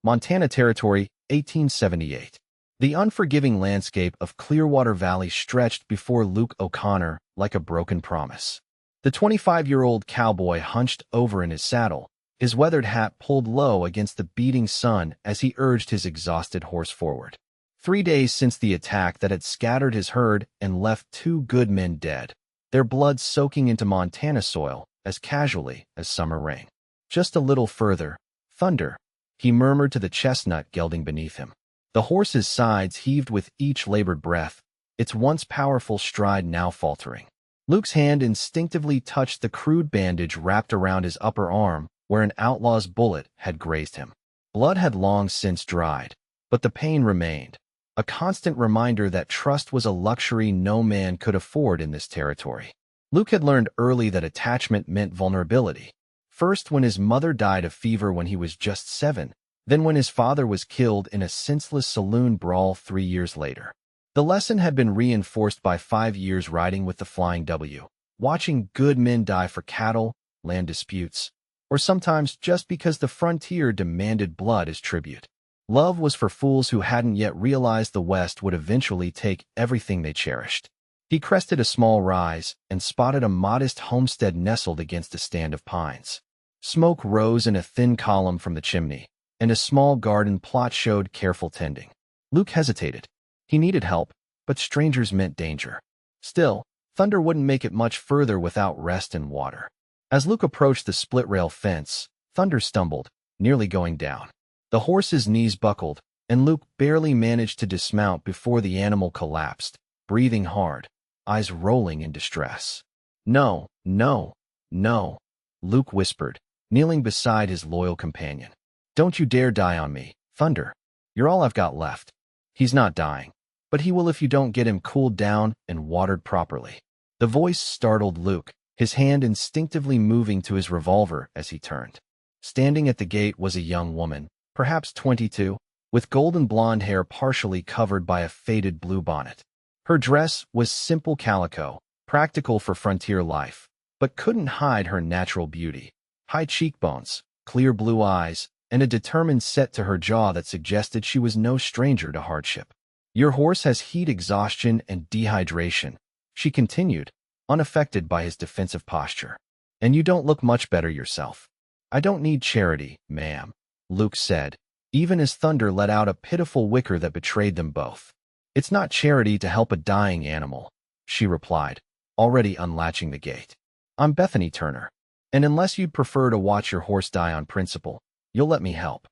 Montana Territory, 1878. The unforgiving landscape of Clearwater Valley stretched before Luke O'Connor like a broken promise. The 25-year-old cowboy hunched over in his saddle, his weathered hat pulled low against the beating sun as he urged his exhausted horse forward. 3 days since the attack that had scattered his herd and left 2 good men dead, their blood soaking into Montana soil as casually as summer rain. Just a little further, thunder, he murmured to the chestnut gelding beneath him. The horse's sides heaved with each labored breath, its once powerful stride now faltering. Luke's hand instinctively touched the crude bandage wrapped around his upper arm where an outlaw's bullet had grazed him. Blood had long since dried, but the pain remained, a constant reminder that trust was a luxury no man could afford in this territory. Luke had learned early that attachment meant vulnerability. First when his mother died of fever when he was just 7, then when his father was killed in a senseless saloon brawl 3 years later. The lesson had been reinforced by 5 years riding with the Flying W, watching good men die for cattle, land disputes, or sometimes just because the frontier demanded blood as tribute. Love was for fools who hadn't yet realized the West would eventually take everything they cherished. He crested a small rise and spotted a modest homestead nestled against a stand of pines. Smoke rose in a thin column from the chimney, and a small garden plot showed careful tending. Luke hesitated. He needed help, but strangers meant danger. Still, thunder wouldn't make it much further without rest and water. As Luke approached the split-rail fence, Thunder stumbled, nearly going down. The horse's knees buckled, and Luke barely managed to dismount before the animal collapsed, breathing hard, eyes rolling in distress. "No, no, no," Luke whispered, kneeling beside his loyal companion. "Don't you dare die on me, Thunder. You're all I've got left." "He's not dying, but he will if you don't get him cooled down and watered properly." The voice startled Luke, his hand instinctively moving to his revolver as he turned. Standing at the gate was a young woman, perhaps 22, with golden blonde hair partially covered by a faded blue bonnet. Her dress was simple calico, practical for frontier life, but couldn't hide her natural beauty. High cheekbones, clear blue eyes, and a determined set to her jaw that suggested she was no stranger to hardship. "Your horse has heat exhaustion and dehydration," she continued, unaffected by his defensive posture. "And you don't look much better yourself." "I don't need charity, ma'am," Luke said, even as Thunder let out a pitiful whicker that betrayed them both. "It's not charity to help a dying animal," she replied, already unlatching the gate. "I'm Bethany Turner, and unless you'd prefer to watch your horse die on principle, you'll let me help."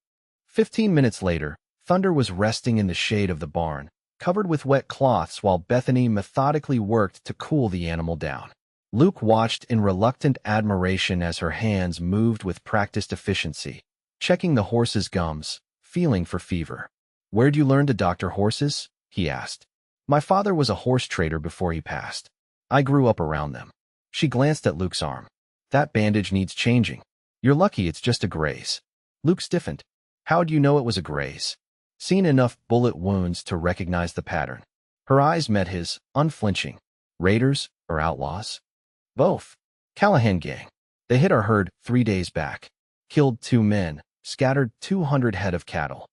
15 minutes later, Thunder was resting in the shade of the barn, covered with wet cloths while Bethany methodically worked to cool the animal down. Luke watched in reluctant admiration as her hands moved with practiced efficiency, checking the horse's gums, feeling for fever. "Where'd you learn to doctor horses?" he asked. "My father was a horse trader before he passed. I grew up around them." She glanced at Luke's arm. "That bandage needs changing. You're lucky it's just a graze." Luke stiffened. "How'd you know it was a graze?" "Seen enough bullet wounds to recognize the pattern." Her eyes met his, unflinching. "Raiders or outlaws?" "Both. Callahan Gang. They hit our herd 3 days back. Killed 2 men, scattered 200 head of cattle."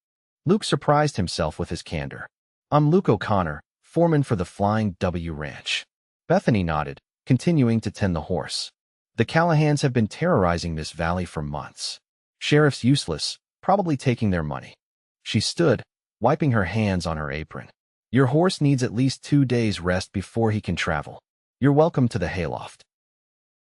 Luke surprised himself with his candor. "I'm Luke O'Connor, foreman for the Flying W Ranch." Bethany nodded, continuing to tend the horse. "The Callahans have been terrorizing this valley for months. Sheriff's useless, probably taking their money." She stood, wiping her hands on her apron. "Your horse needs at least 2 days rest before he can travel. You're welcome to the hayloft."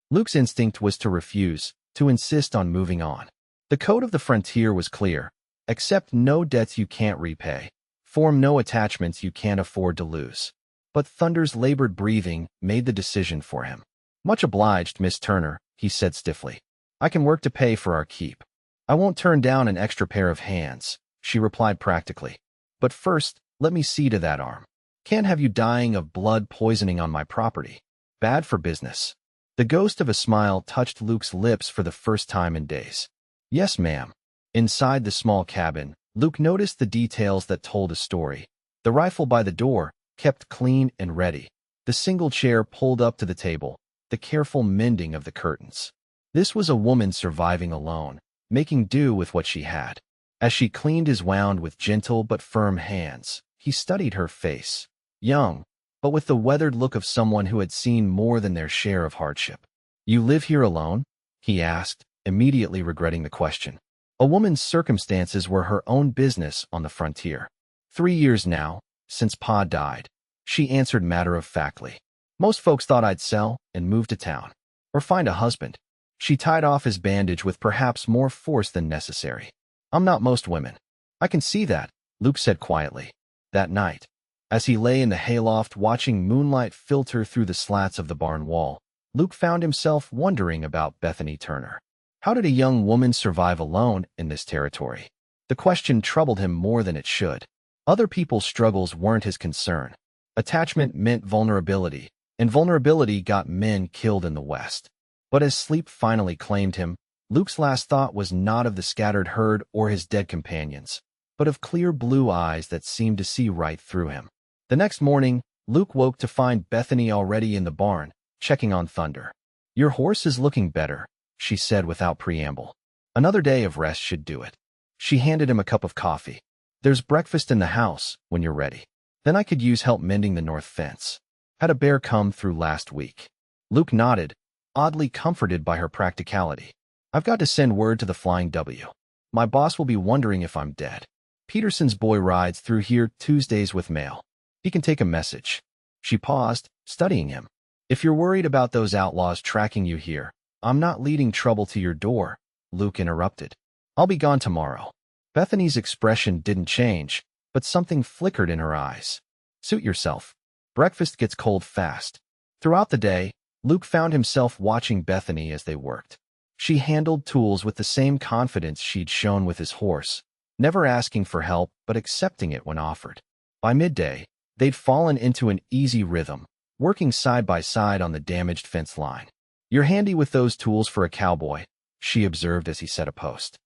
Luke's instinct was to refuse, to insist on moving on. The code of the frontier was clear. Accept no debts you can't repay. Form no attachments you can't afford to lose. But Thunder's labored breathing made the decision for him. "Much obliged, Miss Turner," he said stiffly. "I can work to pay for our keep." "I won't turn down an extra pair of hands," she replied practically. "But first, let me see to that arm. Can't have you dying of blood poisoning on my property. Bad for business." The ghost of a smile touched Luke's lips for the first time in days. "Yes, ma'am." Inside the small cabin, Luke noticed the details that told a story. The rifle by the door, kept clean and ready. The single chair pulled up to the table. The careful mending of the curtains. This was a woman surviving alone, making do with what she had. As she cleaned his wound with gentle but firm hands, he studied her face. Young, but with the weathered look of someone who had seen more than their share of hardship. "You live here alone?" he asked, immediately regretting the question. A woman's circumstances were her own business on the frontier. 3 years now, since Pa died, she answered matter-of-factly. Most folks thought I'd sell and move to town, or find a husband. She tied off his bandage with perhaps more force than necessary. "I'm not most women." "I can see that," Luke said quietly. That night, as he lay in the hayloft watching moonlight filter through the slats of the barn wall, Luke found himself wondering about Bethany Turner. How did a young woman survive alone in this territory? The question troubled him more than it should. Other people's struggles weren't his concern. Attachment meant vulnerability, and vulnerability got men killed in the West. But as sleep finally claimed him, Luke's last thought was not of the scattered herd or his dead companions, but of clear blue eyes that seemed to see right through him. The next morning, Luke woke to find Bethany already in the barn, checking on Thunder. "Your horse is looking better," she said without preamble. "Another day of rest should do it." She handed him a cup of coffee. "There's breakfast in the house when you're ready. Then I could use help mending the north fence. Had a bear come through last week." Luke nodded, oddly comforted by her practicality. "I've got to send word to the Flying W. My boss will be wondering if I'm dead. Peterson's boy rides through here Tuesdays with mail. He can take a message." She paused, studying him. "If you're worried about those outlaws tracking you here, I'm not leading trouble to your door," Luke interrupted. "I'll be gone tomorrow." Bethany's expression didn't change, but something flickered in her eyes. "Suit yourself. Breakfast gets cold fast." Throughout the day, Luke found himself watching Bethany as they worked. She handled tools with the same confidence she'd shown with his horse, never asking for help but accepting it when offered. By midday, they'd fallen into an easy rhythm, working side by side on the damaged fence line. "You're handy with those tools for a cowboy," she observed as he set a post.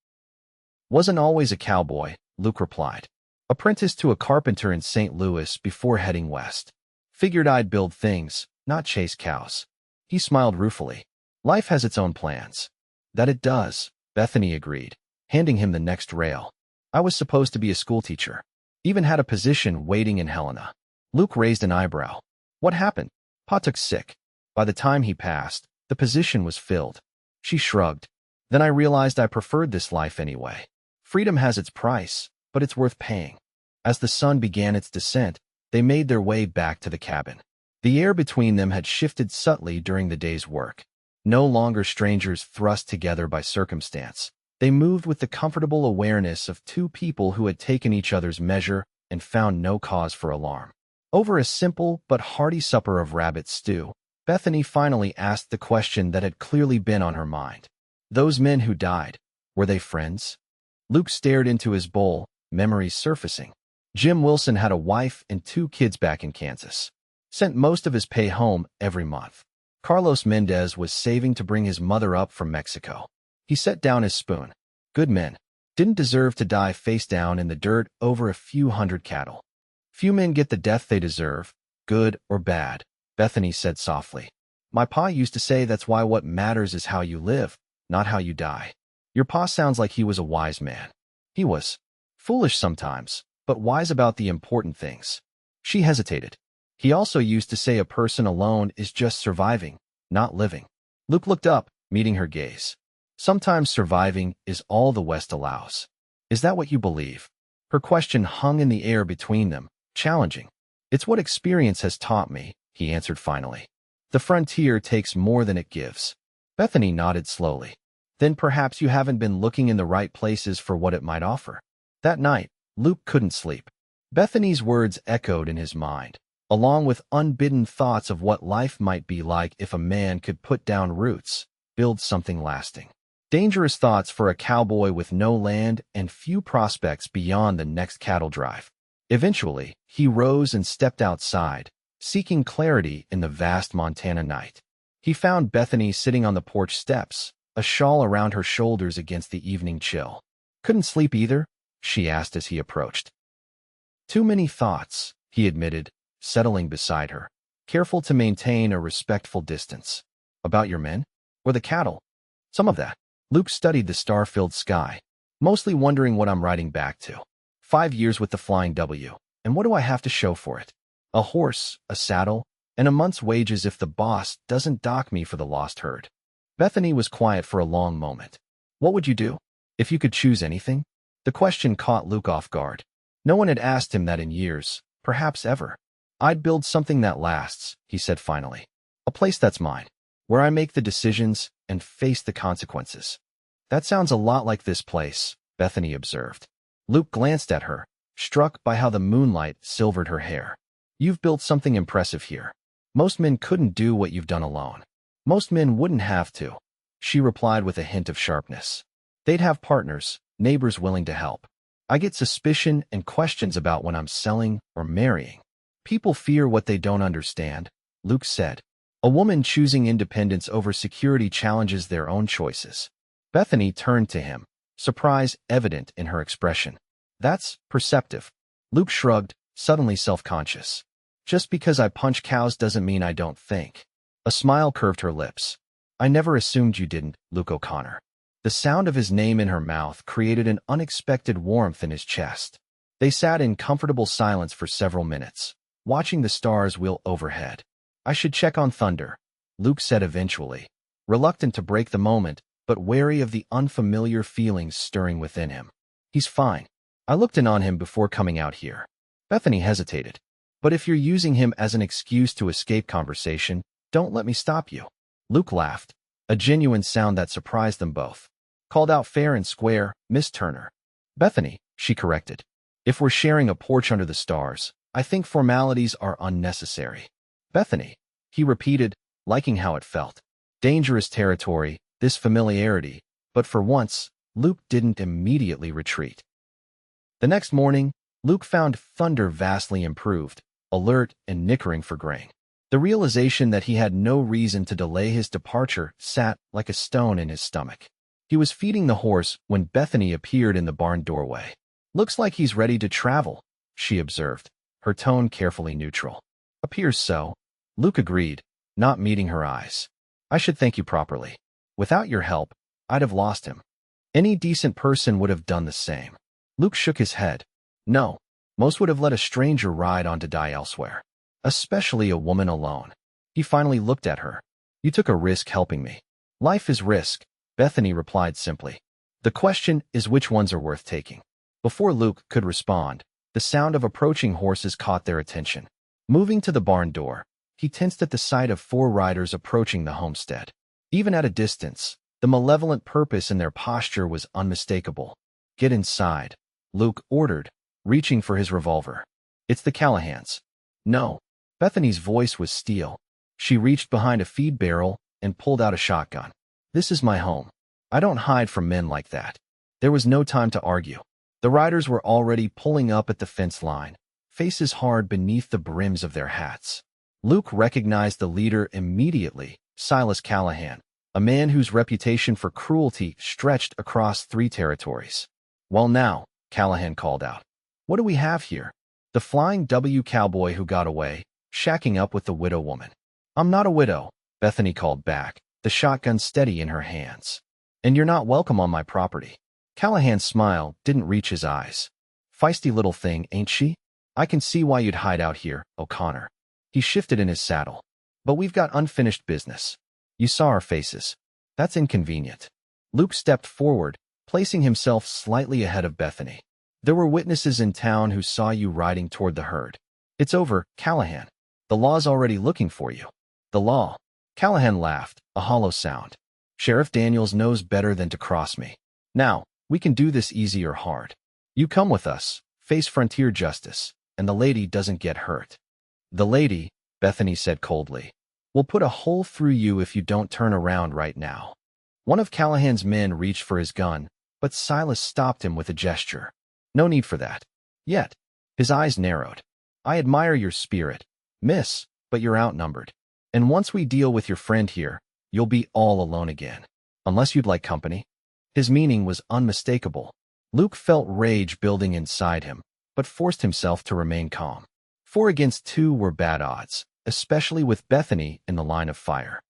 "Wasn't always a cowboy," Luke replied. "Apprenticed to a carpenter in St. Louis before heading west. Figured I'd build things, not chase cows." He smiled ruefully. "Life has its own plans." "That it does," Bethany agreed, handing him the next rail. "I was supposed to be a schoolteacher. Even had a position waiting in Helena." Luke raised an eyebrow. "What happened?" "Pa took sick. By the time he passed, the position was filled." She shrugged. "Then I realized I preferred this life anyway. Freedom has its price, but it's worth paying." As the sun began its descent, they made their way back to the cabin. The air between them had shifted subtly during the day's work. No longer strangers thrust together by circumstance. They moved with the comfortable awareness of two people who had taken each other's measure and found no cause for alarm. Over a simple but hearty supper of rabbit stew, Bethany finally asked the question that had clearly been on her mind. "Those men who died, were they friends?" Luke stared into his bowl, memories surfacing. Jim Wilson had a wife and 2 kids back in Kansas. Sent most of his pay home every month. Carlos Mendez was saving to bring his mother up from Mexico. He set down his spoon. Good men. Didn't deserve to die face down in the dirt over a few hundred cattle. Few men get the death they deserve, good or bad, Bethany said softly. My pa used to say that's why what matters is how you live, not how you die. Your pa sounds like he was a wise man. He was. Foolish sometimes, but wise about the important things. She hesitated. He also used to say a person alone is just surviving, not living. Luke looked up, meeting her gaze. Sometimes surviving is all the West allows. Is that what you believe? Her question hung in the air between them, challenging. It's what experience has taught me, he answered finally. The frontier takes more than it gives. Bethany nodded slowly. Then perhaps you haven't been looking in the right places for what it might offer. That night, Luke couldn't sleep. Bethany's words echoed in his mind, along with unbidden thoughts of what life might be like if a man could put down roots, build something lasting. Dangerous thoughts for a cowboy with no land and few prospects beyond the next cattle drive. Eventually, he rose and stepped outside, seeking clarity in the vast Montana night. He found Bethany sitting on the porch steps, a shawl around her shoulders against the evening chill. Couldn't sleep either? She asked as he approached. Too many thoughts, he admitted, settling beside her, careful to maintain a respectful distance. About your men? Or the cattle? Some of that. Luke studied the star-filled sky. mostly wondering what I'm riding back to. 5 years with the Flying W, and what do I have to show for it? A horse, a saddle, and a month's wages if the boss doesn't dock me for the lost herd. Bethany was quiet for a long moment. What would you do? If you could choose anything? The question caught Luke off guard. No one had asked him that in years, perhaps ever. I'd build something that lasts, he said finally. A place that's mine, where I make the decisions and face the consequences. That sounds a lot like this place, Bethany observed. Luke glanced at her, struck by how the moonlight silvered her hair. You've built something impressive here. Most men couldn't do what you've done alone. Most men wouldn't have to, she replied with a hint of sharpness. They'd have partners, neighbors willing to help. I get suspicion and questions about when I'm selling or marrying. People fear what they don't understand, Luke said. A woman choosing independence over security challenges their own choices. Bethany turned to him, surprise evident in her expression. That's perceptive. Luke shrugged, suddenly self-conscious. Just because I punch cows doesn't mean I don't think. A smile curved her lips. I never assumed you didn't, Luke O'Connor. The sound of his name in her mouth created an unexpected warmth in his chest. They sat in comfortable silence for several minutes, watching the stars wheel overhead. I should check on Thunder, Luke said eventually, reluctant to break the moment, but wary of the unfamiliar feelings stirring within him. He's fine. I looked in on him before coming out here. Bethany hesitated. But if you're using him as an excuse to escape conversation, don't let me stop you. Luke laughed, a genuine sound that surprised them both. Called out fair and square, Miss Turner. Bethany, she corrected. If we're sharing a porch under the stars, I think formalities are unnecessary. Bethany, he repeated, liking how it felt. Dangerous territory, this familiarity, but for once, Luke didn't immediately retreat. The next morning, Luke found Thunder vastly improved, alert and nickering for grain. The realization that he had no reason to delay his departure sat like a stone in his stomach. He was feeding the horse when Bethany appeared in the barn doorway. Looks like he's ready to travel, she observed, her tone carefully neutral. Appears so, Luke agreed, not meeting her eyes. I should thank you properly. Without your help, I'd have lost him. Any decent person would have done the same. Luke shook his head. No, most would have let a stranger ride on to die elsewhere. Especially a woman alone. He finally looked at her. You took a risk helping me. Life is risk, Bethany replied simply. The question is which ones are worth taking. Before Luke could respond, the sound of approaching horses caught their attention. Moving to the barn door, he tensed at the sight of 4 riders approaching the homestead. Even at a distance, the malevolent purpose in their posture was unmistakable. Get inside, Luke ordered, reaching for his revolver. It's the Callahans. No. Bethany's voice was steel. She reached behind a feed barrel and pulled out a shotgun. This is my home. I don't hide from men like that. There was no time to argue. The riders were already pulling up at the fence line, faces hard beneath the brims of their hats. Luke recognized the leader immediately, Silas Callahan, a man whose reputation for cruelty stretched across 3 territories. Well now, Callahan called out. What do we have here? The Flying W cowboy who got away, shacking up with the widow woman. I'm not a widow, Bethany called back, the shotgun steady in her hands. And you're not welcome on my property. Callahan's smile didn't reach his eyes. Feisty little thing, ain't she? I can see why you'd hide out here, O'Connor. He shifted in his saddle. But we've got unfinished business. You saw our faces. That's inconvenient. Luke stepped forward, placing himself slightly ahead of Bethany. There were witnesses in town who saw you riding toward the herd. It's over, Callahan. The law's already looking for you. The law. Callahan laughed, a hollow sound. Sheriff Daniels knows better than to cross me. Now, we can do this easy or hard. You come with us, face frontier justice, and the lady doesn't get hurt. The lady, Bethany said coldly, will put a hole through you if you don't turn around right now. One of Callahan's men reached for his gun, but Silas stopped him with a gesture. No need for that. Yet. His eyes narrowed. I admire your spirit, miss, but you're outnumbered. And once we deal with your friend here, you'll be all alone again. Unless you'd like company. His meaning was unmistakable. Luke felt rage building inside him, but forced himself to remain calm. 4 against 2 were bad odds, especially with Bethany in the line of fire.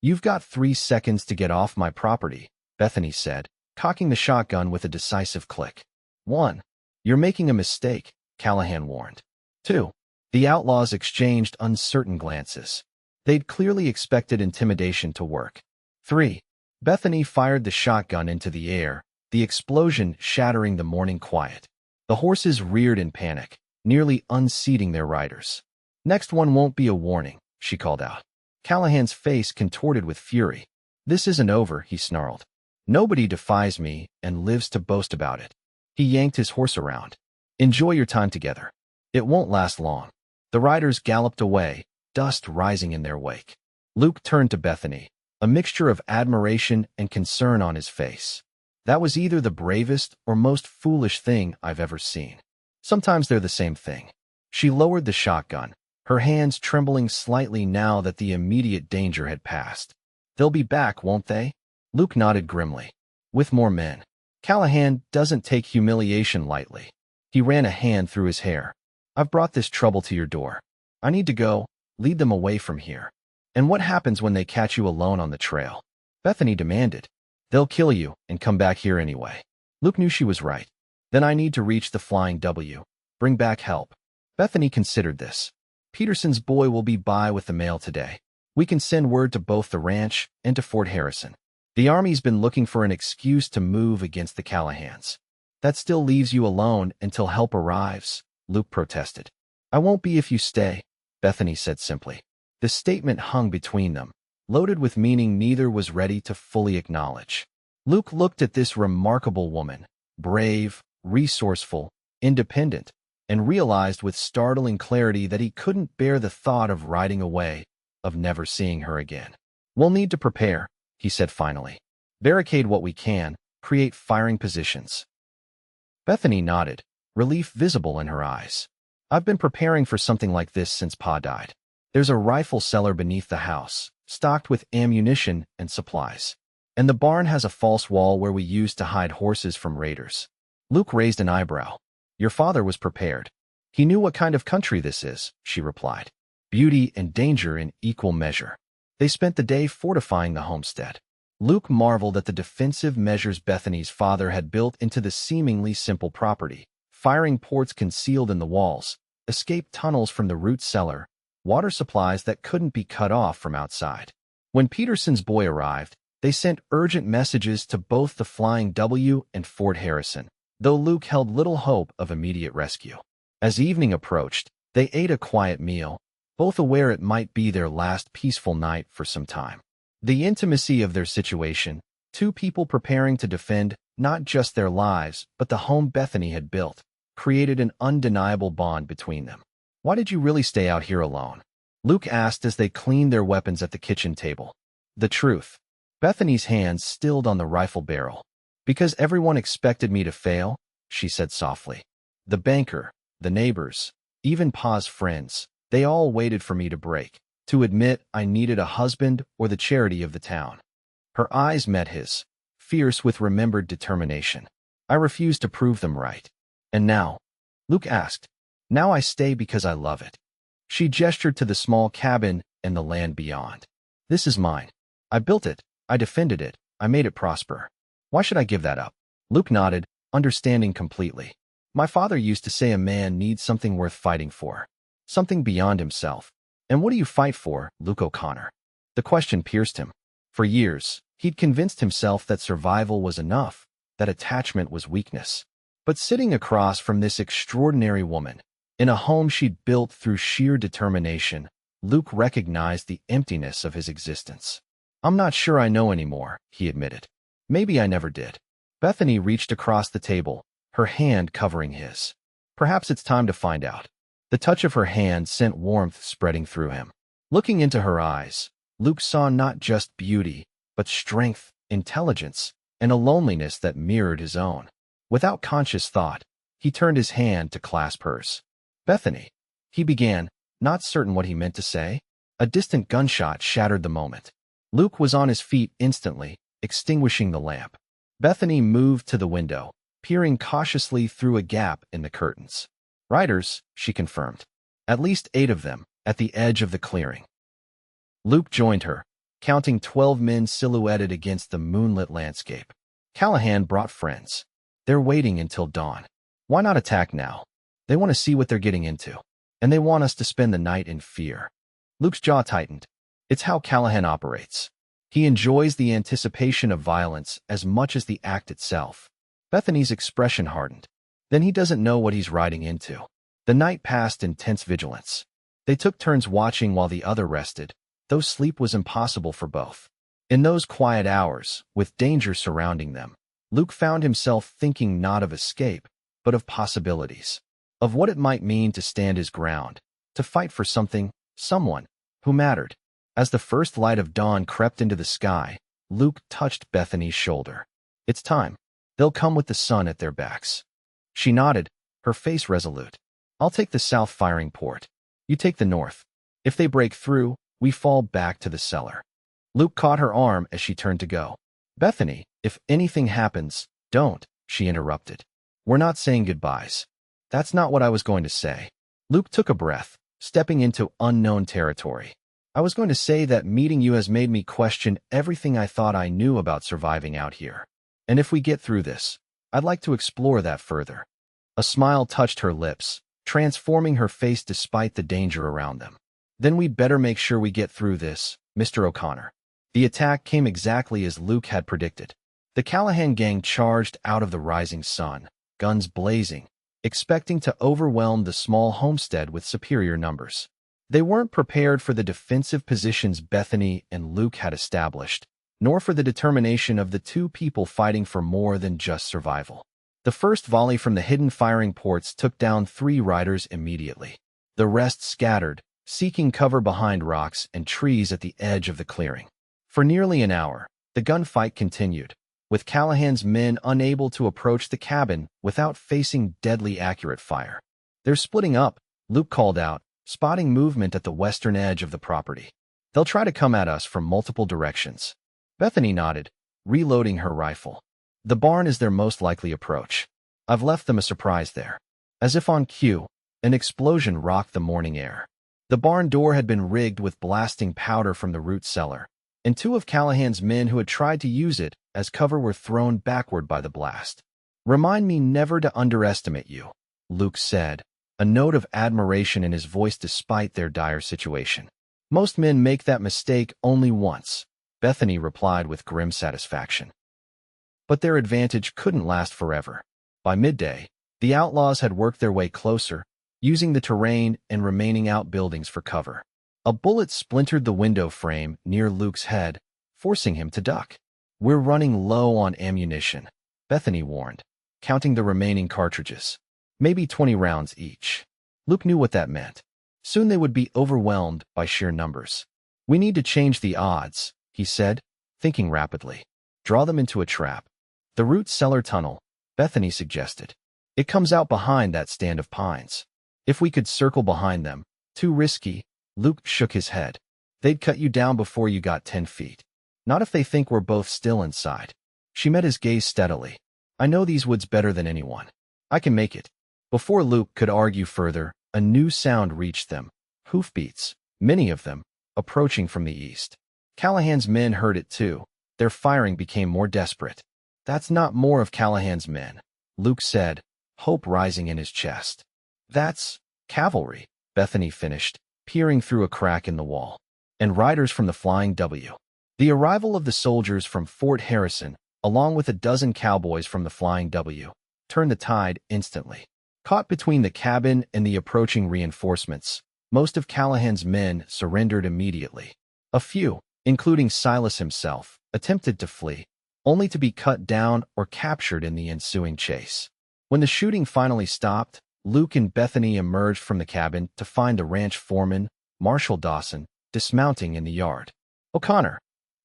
You've got 3 seconds to get off my property, Bethany said, cocking the shotgun with a decisive click. 1. You're making a mistake, Callahan warned. 2. The outlaws exchanged uncertain glances. They'd clearly expected intimidation to work. 3. Bethany fired the shotgun into the air, the explosion shattering the morning quiet. The horses reared in panic, nearly unseating their riders. Next one won't be a warning, she called out. Callahan's face contorted with fury. This isn't over, he snarled. Nobody defies me and lives to boast about it. He yanked his horse around. Enjoy your time together. It won't last long. The riders galloped away, dust rising in their wake. Luke turned to Bethany, a mixture of admiration and concern on his face. That was either the bravest or most foolish thing I've ever seen. Sometimes they're the same thing. She lowered the shotgun, her hands trembling slightly now that the immediate danger had passed. They'll be back, won't they? Luke nodded grimly. With more men. Callahan doesn't take humiliation lightly. He ran a hand through his hair. I've brought this trouble to your door. I need to go, lead them away from here. And what happens when they catch you alone on the trail? Bethany demanded. They'll kill you and come back here anyway. Luke knew she was right. Then I need to reach the Flying W. Bring back help. Bethany considered this. Peterson's boy will be by with the mail today. We can send word to both the ranch and to Fort Harrison. The Army's been looking for an excuse to move against the Callahans. That still leaves you alone until help arrives, Luke protested. I won't be if you stay, Bethany said simply. The statement hung between them, loaded with meaning neither was ready to fully acknowledge. Luke looked at this remarkable woman, brave, resourceful, independent, and realized with startling clarity that he couldn't bear the thought of riding away, of never seeing her again. We'll need to prepare, he said finally. Barricade what we can, create firing positions. Bethany nodded, relief visible in her eyes. I've been preparing for something like this since Pa died. There's a rifle cellar beneath the house, stocked with ammunition and supplies. And the barn has a false wall where we used to hide horses from raiders. Luke raised an eyebrow. Your father was prepared. He knew what kind of country this is, she replied. Beauty and danger in equal measure. They spent the day fortifying the homestead. Luke marveled at the defensive measures Bethany's father had built into the seemingly simple property. Firing ports concealed in the walls, escape tunnels from the root cellar, water supplies that couldn't be cut off from outside. When Peterson's boy arrived, they sent urgent messages to both the Flying W and Fort Harrison, though Luke held little hope of immediate rescue. As evening approached, they ate a quiet meal, both aware it might be their last peaceful night for some time. The intimacy of their situation, two people preparing to defend not just their lives, but the home Bethany had built, created an undeniable bond between them. Why did you really stay out here alone? Luke asked as they cleaned their weapons at the kitchen table. The truth. Bethany's hands stilled on the rifle barrel. Because everyone expected me to fail, she said softly. The banker, the neighbors, even Pa's friends, they all waited for me to break, to admit I needed a husband or the charity of the town. Her eyes met his, fierce with remembered determination. I refused to prove them right. And now? Luke asked. Now I stay because I love it. She gestured to the small cabin and the land beyond. This is mine. I built it. I defended it. I made it prosper. Why should I give that up? Luke nodded, understanding completely. My father used to say a man needs something worth fighting for. Something beyond himself. And what do you fight for, Luke O'Connor? The question pierced him. For years, he'd convinced himself that survival was enough, that attachment was weakness. But sitting across from this extraordinary woman, in a home she'd built through sheer determination, Luke recognized the emptiness of his existence. I'm not sure I know anymore, he admitted. Maybe I never did. Bethany reached across the table, her hand covering his. Perhaps it's time to find out. The touch of her hand sent warmth spreading through him. Looking into her eyes, Luke saw not just beauty, but strength, intelligence, and a loneliness that mirrored his own. Without conscious thought, he turned his hand to clasp hers. Bethany, he began, not certain what he meant to say. A distant gunshot shattered the moment. Luke was on his feet instantly, extinguishing the lamp. Bethany moved to the window, peering cautiously through a gap in the curtains. Riders, she confirmed. At least 8 of them, at the edge of the clearing. Luke joined her, counting 12 men silhouetted against the moonlit landscape. Callahan brought friends. They're waiting until dawn. Why not attack now? They want to see what they're getting into. And they want us to spend the night in fear. Luke's jaw tightened. It's how Callahan operates. He enjoys the anticipation of violence as much as the act itself. Bethany's expression hardened. Then he doesn't know what he's riding into. The night passed in tense vigilance. They took turns watching while the other rested, though sleep was impossible for both. In those quiet hours, with danger surrounding them, Luke found himself thinking not of escape, but of possibilities. Of what it might mean to stand his ground, to fight for something, someone, who mattered. As the first light of dawn crept into the sky, Luke touched Bethany's shoulder. It's time. They'll come with the sun at their backs. She nodded, her face resolute. I'll take the south firing port. You take the north. If they break through, we fall back to the cellar. Luke caught her arm as she turned to go. Bethany, if anything happens, don't, she interrupted. We're not saying goodbyes. That's not what I was going to say. Luke took a breath, stepping into unknown territory. I was going to say that meeting you has made me question everything I thought I knew about surviving out here. And if we get through this, I'd like to explore that further. A smile touched her lips, transforming her face despite the danger around them. Then we'd better make sure we get through this, Mr. O'Connor. The attack came exactly as Luke had predicted. The Callahan Gang charged out of the rising sun, guns blazing, expecting to overwhelm the small homestead with superior numbers. They weren't prepared for the defensive positions Bethany and Luke had established, nor for the determination of the two people fighting for more than just survival. The first volley from the hidden firing ports took down 3 riders immediately. The rest scattered, seeking cover behind rocks and trees at the edge of the clearing. For nearly an hour, the gunfight continued, with Callahan's men unable to approach the cabin without facing deadly accurate fire. They're splitting up, Luke called out, spotting movement at the western edge of the property. They'll try to come at us from multiple directions. Bethany nodded, reloading her rifle. The barn is their most likely approach. I've left them a surprise there. As if on cue, an explosion rocked the morning air. The barn door had been rigged with blasting powder from the root cellar, and 2 of Callahan's men who had tried to use it as cover were thrown backward by the blast. Remind me never to underestimate you, Luke said, a note of admiration in his voice despite their dire situation. Most men make that mistake only once, Bethany replied with grim satisfaction. But their advantage couldn't last forever. By midday, the outlaws had worked their way closer, using the terrain and remaining outbuildings for cover. A bullet splintered the window frame near Luke's head, forcing him to duck. We're running low on ammunition, Bethany warned, counting the remaining cartridges. Maybe 20 rounds each. Luke knew what that meant. Soon they would be overwhelmed by sheer numbers. We need to change the odds, he said, thinking rapidly. Draw them into a trap. The root cellar tunnel, Bethany suggested. It comes out behind that stand of pines. If we could circle behind them, too risky, Luke shook his head. They'd cut you down before you got 10 feet. Not if they think we're both still inside. She met his gaze steadily. I know these woods better than anyone. I can make it. Before Luke could argue further, a new sound reached them. Hoofbeats, many of them, approaching from the east. Callahan's men heard it too. Their firing became more desperate. That's not more of Callahan's men, Luke said, hope rising in his chest. That's cavalry, Bethany finished, peering through a crack in the wall. And riders from the Flying W. The arrival of the soldiers from Fort Harrison, along with a dozen cowboys from the Flying W, turned the tide instantly. Caught between the cabin and the approaching reinforcements, most of Callahan's men surrendered immediately. A few, including Silas himself, attempted to flee, only to be cut down or captured in the ensuing chase. When the shooting finally stopped, Luke and Bethany emerged from the cabin to find the ranch foreman, Marshall Dawson, dismounting in the yard. O'Connor,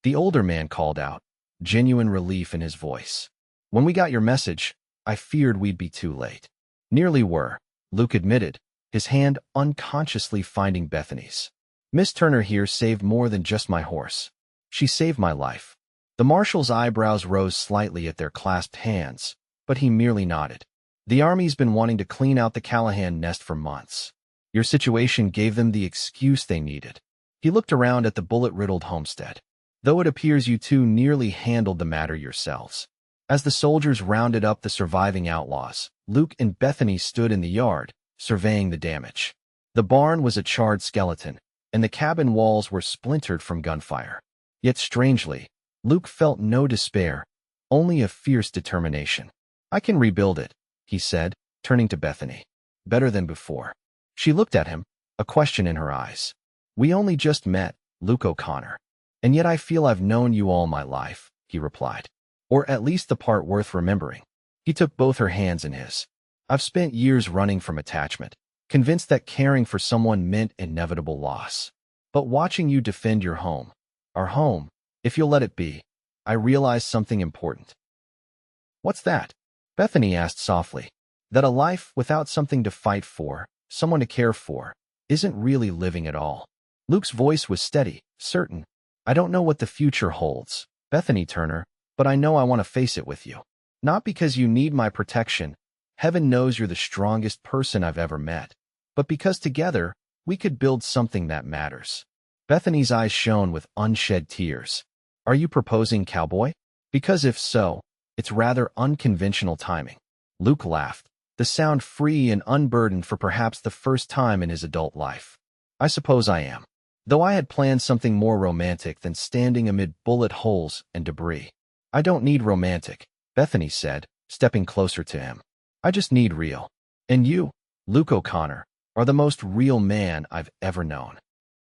the older man called out, genuine relief in his voice. When we got your message, I feared we'd be too late. Nearly were, Luke admitted, his hand unconsciously finding Bethany's. Miss Turner here saved more than just my horse. She saved my life. The marshal's eyebrows rose slightly at their clasped hands, but he merely nodded. The army's been wanting to clean out the Callahan nest for months. Your situation gave them the excuse they needed. He looked around at the bullet-riddled homestead. Though it appears you two nearly handled the matter yourselves. As the soldiers rounded up the surviving outlaws, Luke and Bethany stood in the yard, surveying the damage. The barn was a charred skeleton, and the cabin walls were splintered from gunfire. Yet strangely, Luke felt no despair, only a fierce determination. "I can rebuild it," he said, turning to Bethany. "Better than before." She looked at him, a question in her eyes. "We only just met, Luke O'Connor. And yet I feel I've known you all my life," he replied. "Or at least the part worth remembering." He took both her hands in his. "I've spent years running from attachment, convinced that caring for someone meant inevitable loss. But watching you defend your home, our home, if you'll let it be, I realized something important." "What's that?" Bethany asked softly. "That a life without something to fight for, someone to care for, isn't really living at all." Luke's voice was steady, certain. "I don't know what the future holds, Bethany Turner, but I know I want to face it with you. Not because you need my protection. Heaven knows you're the strongest person I've ever met. But because together, we could build something that matters." Bethany's eyes shone with unshed tears. "Are you proposing, Cowboy? Because if so, it's rather unconventional timing." Luke laughed, the sound free and unburdened for perhaps the first time in his adult life. "I suppose I am. Though I had planned something more romantic than standing amid bullet holes and debris." "I don't need romantic," Bethany said, stepping closer to him. "I just need real. And you, Luke O'Connor, are the most real man I've ever known."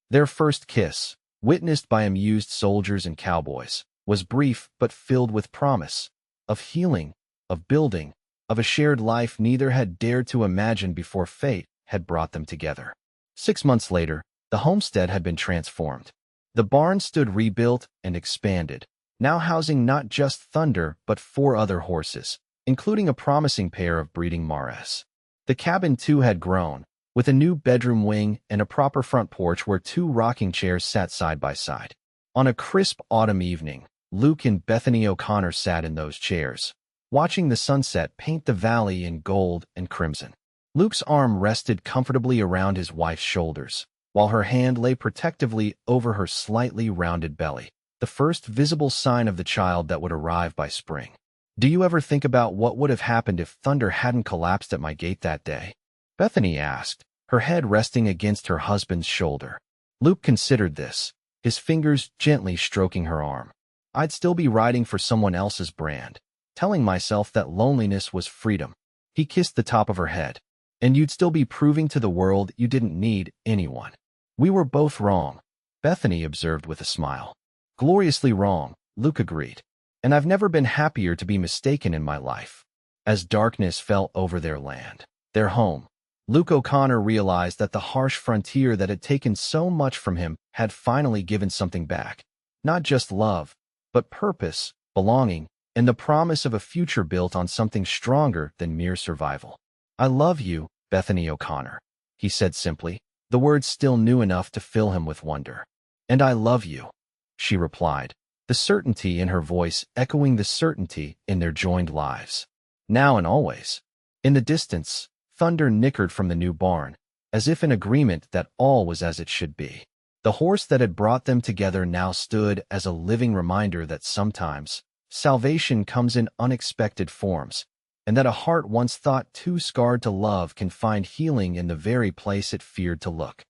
Their first kiss, witnessed by amused soldiers and cowboys, was brief but filled with promise, of healing, of building, of a shared life neither had dared to imagine before fate had brought them together. 6 months later, the homestead had been transformed. The barn stood rebuilt and expanded, now housing not just Thunder but 4 other horses, including a promising pair of breeding mares. The cabin too had grown, with a new bedroom wing and a proper front porch where 2 rocking chairs sat side by side. On a crisp autumn evening, Luke and Bethany O'Connor sat in those chairs, watching the sunset paint the valley in gold and crimson. Luke's arm rested comfortably around his wife's shoulders, while her hand lay protectively over her slightly rounded belly, the first visible sign of the child that would arrive by spring. "Do you ever think about what would have happened if Thunder hadn't collapsed at my gate that day?" Bethany asked, her head resting against her husband's shoulder. Luke considered this, his fingers gently stroking her arm. "I'd still be riding for someone else's brand, telling myself that loneliness was freedom." He kissed the top of her head. "And you'd still be proving to the world you didn't need anyone." "We were both wrong," Bethany observed with a smile. "Gloriously wrong," Luke agreed. "And I've never been happier to be mistaken in my life." As darkness fell over their land, their home, Luke O'Connor realized that the harsh frontier that had taken so much from him had finally given something back. Not just love, but purpose, belonging, and the promise of a future built on something stronger than mere survival. "I love you, Bethany O'Connor," he said simply, the words still new enough to fill him with wonder. "And I love you," she replied, the certainty in her voice echoing the certainty in their joined lives. Now and always. In the distance, Thunder nickered from the new barn, as if in agreement that all was as it should be. The horse that had brought them together now stood as a living reminder that sometimes salvation comes in unexpected forms, and that a heart once thought too scarred to love can find healing in the very place it feared to look.